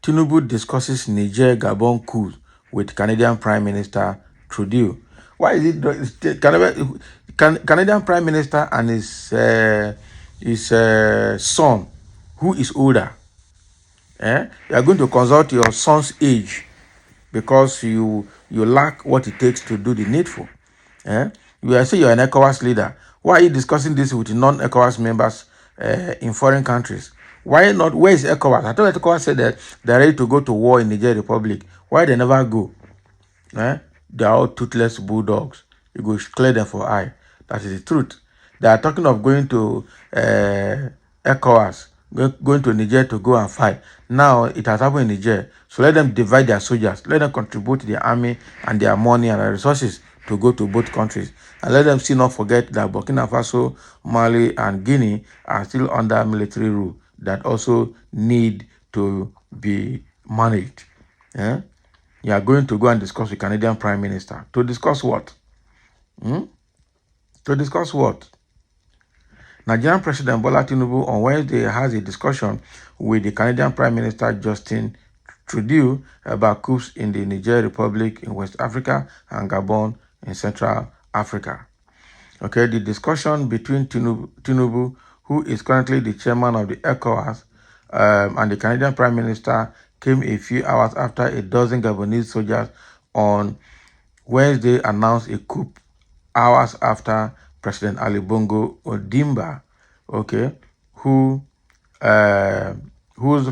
Tinubu discusses Niger Gabon coup with Canadian Prime Minister Trudeau. Why is it Canadian Prime Minister and his son, who is older? You are going to consult your son's age because you lack what it takes to do the needful. You are say you're an ECOWAS leader. Why are you discussing this with non-ECOWAS members in foreign countries? Why not? Where is ECOWAS? I thought ECOWAS said that they're ready to go to war in Niger Republic. Why they never go? They are all toothless bulldogs. You go clear them for eye. That is the truth. They are talking of going to ECOWAS, going to Niger to go and fight. Now it has happened in Niger. So let them divide their soldiers. Let them contribute to their army and their money and their resources to go to both countries. And let them still not forget that Burkina Faso, Mali, and Guinea are still under military rule that also need to be managed. Yeah? You are going to go and discuss with Canadian Prime Minister. To discuss what? To discuss what? Nigerian President Bola Tinubu on Wednesday has a discussion with the Canadian Prime Minister Justin Trudeau about coups in the Niger Republic in West Africa and Gabon in Central Africa. Okay, the discussion between Tinubu, who is currently the chairman of the ECOWAS, and the Canadian Prime Minister came a few hours after a dozen Gabonese soldiers on Wednesday announced a coup hours after President Ali Bongo Ondimba, okay, whose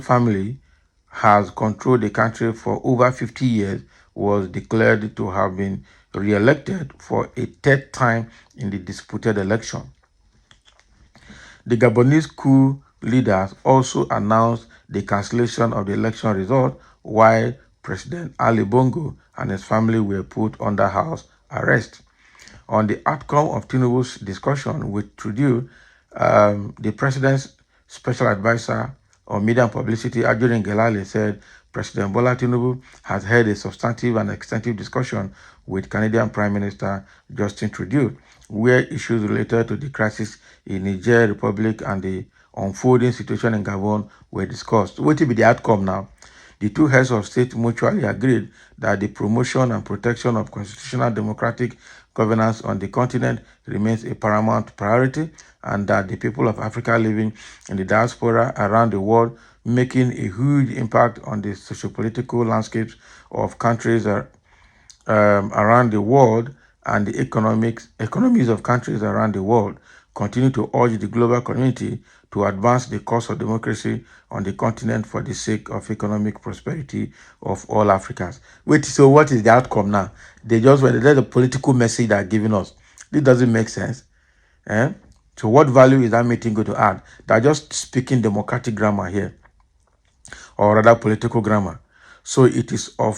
family has controlled the country for over 50 years, was declared to have been re-elected for a third time in the disputed election. The Gabonese coup leaders also announced the cancellation of the election result while President Ali Bongo and his family were put under house arrest. On the outcome of Tinubu's discussion with Trudeau, the president's special advisor on media and publicity, Ajurin Gelale, said President Bola Tinubu has held a substantive and extensive discussion with Canadian Prime Minister Justin Trudeau, where issues related to the crisis in Niger Republic and the unfolding situation in Gabon were discussed. What will be the outcome now? The two heads of state mutually agreed that the promotion and protection of constitutional democratic governance on the continent remains a paramount priority, and that the people of Africa living in the diaspora around the world, making a huge impact on the sociopolitical landscapes of countries around the world and the economies of countries around the world, continue to urge the global community to advance the cause of democracy on the continent for the sake of economic prosperity of all Africans. Wait, so what is the outcome now? They just went, that's the political message they're giving us. This doesn't make sense. So what value is that meeting going to add? They're just speaking democratic grammar here, or rather political grammar. So it is of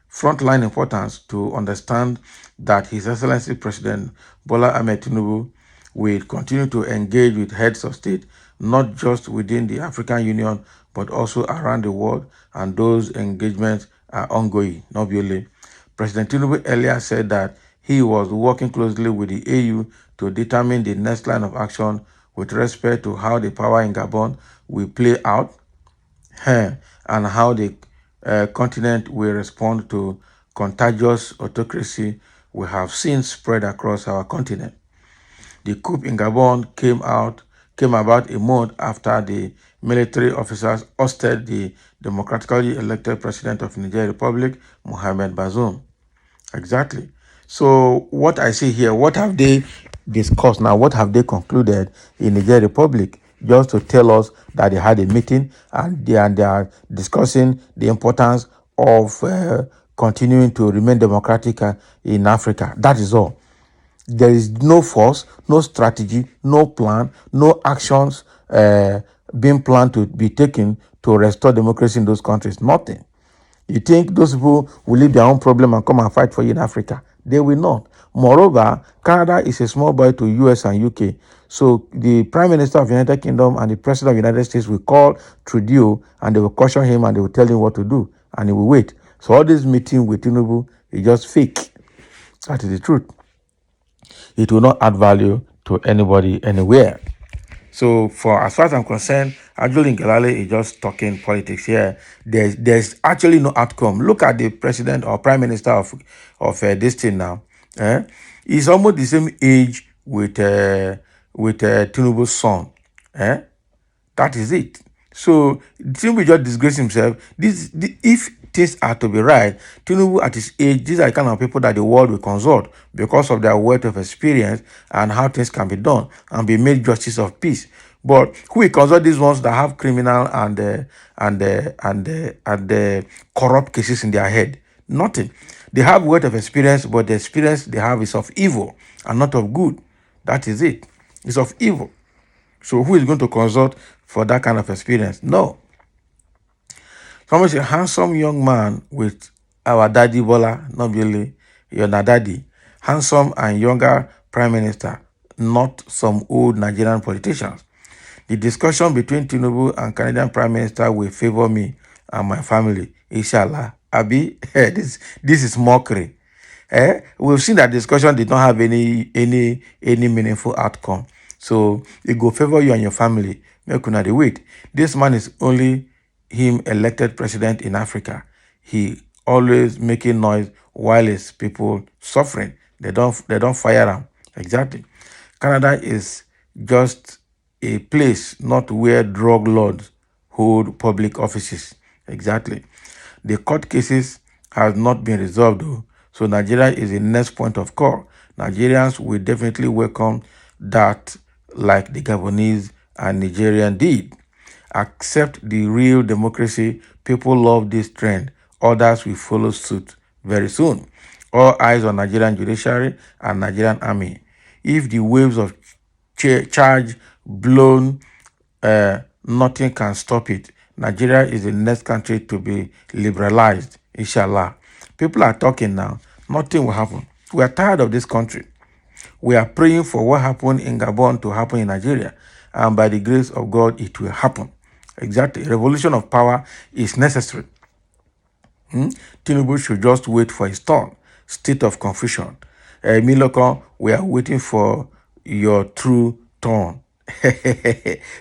frontline importance to understand that His Excellency President Bola Ahmed Tinubu will continue to engage with heads of state, not just within the African Union, but also around the world, and those engagements are ongoing, not really. President Tinubu earlier said that he was working closely with the AU to determine the next line of action with respect to how the power in Gabon will play out, and how the continent will respond to contagious autocracy we have seen spread across our continent. The coup in Gabon came about a month after the military officers ousted the democratically elected president of Niger Republic, Mohamed Bazoum. Exactly. So what I see here, what have they discussed now? What have they concluded in Niger Republic? Just to tell us that they had a meeting and they are discussing the importance of continuing to remain democratic in Africa. That is all. There is no force, no strategy, no plan, no actions being planned to be taken to restore democracy in those countries. Nothing. You think those people will leave their own problem and come and fight for you in Africa? They will not. Moreover, Canada is a small boy to US and UK. So the Prime Minister of the United Kingdom and the President of the United States will call Trudeau and they will caution him and they will tell him what to do. And he will wait. So all this meeting with Tinubu is just fake. That is the truth. It will not add value to anybody anywhere. So for as far as I'm concerned, actually Ngelale is just talking politics here. There's actually no outcome. Look at the president or prime minister of this thing now. Eh? He's almost the same age with Tinubu's son. Eh? That is it. So Tinubu just disgrace himself. If things are to be right, Tinubu at his age, these are the kind of people that the world will consult because of their wealth of experience and how things can be done and be made justice of peace. But who will consult these ones that have criminal and corrupt cases in their head? Nothing. They have wealth of experience, but the experience they have is of evil and not of good. That is it. It's of evil. So who is going to consult for that kind of experience? No. Someone is a handsome young man with our daddy Bola, not really your daddy. Handsome and younger prime minister, not some old Nigerian politicians. The discussion between Tinubu and Canadian prime minister will favor me and my family, inshallah. Abi, this is mockery. We've seen that discussion did not have any meaningful outcome. So it go favor you and your family. Make una dey wait. This man is only him elected president in Africa. He always making noise while his people suffering. They don't fire him. Exactly. Canada is just a place, not where drug lords hold public offices. Exactly. The court cases has not been resolved though. So Nigeria is the next point of call. Nigerians will definitely welcome that like the Gabonese and Nigerian did. Accept the real democracy. People love this trend. Others will follow suit very soon. All eyes on Nigerian judiciary and Nigerian army. If the waves of charge blown, nothing can stop it. Nigeria is the next country to be liberalized, inshallah. People are talking now. Nothing will happen. We are tired of this country. We are praying for what happened in Gabon to happen in Nigeria. And by the grace of God, it will happen. Exactly. Revolution of power is necessary. Tinubu should just wait for his turn. State of confusion. Miloko, we are waiting for your true turn,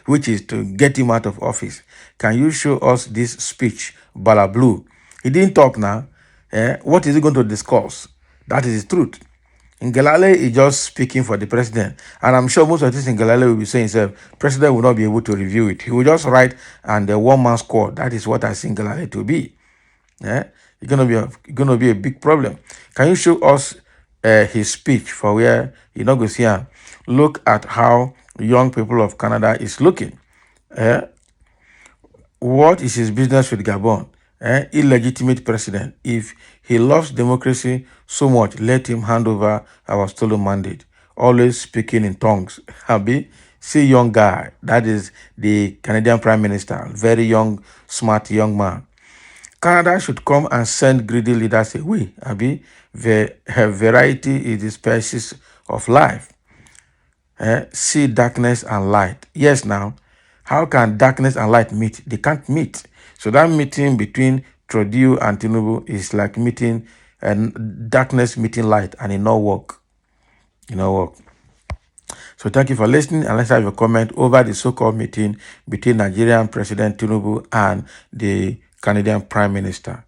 which is to get him out of office. Can you show us this speech, Balablu? He didn't talk now. What is he going to discuss? That is the truth. Ngelale is just speaking for the president. And I'm sure most of this Ngelale will be saying himself, president will not be able to review it. He will just write and the one-man squad. That is what I see Ngelale to be. It's gonna be a big problem. Can you show us his speech for where you're not going to see him? Look at how young people of Canada is looking. What is his business with Gabon? Illegitimate president. If he loves democracy so much, let him hand over our stolen mandate. Always speaking in tongues. Abi, see young guy. That is the Canadian Prime Minister. Very young, smart young man. Canada should come and send greedy leaders away. Abi, variety is the species of life. See darkness and light. Yes, now, how can darkness and light meet? They can't meet. So that meeting between Trudeau and Tinubu is like meeting and darkness meeting light, and it not work. It not work. So thank you for listening, and let's have a comment over the so-called meeting between Nigerian President Tinubu and the Canadian Prime Minister.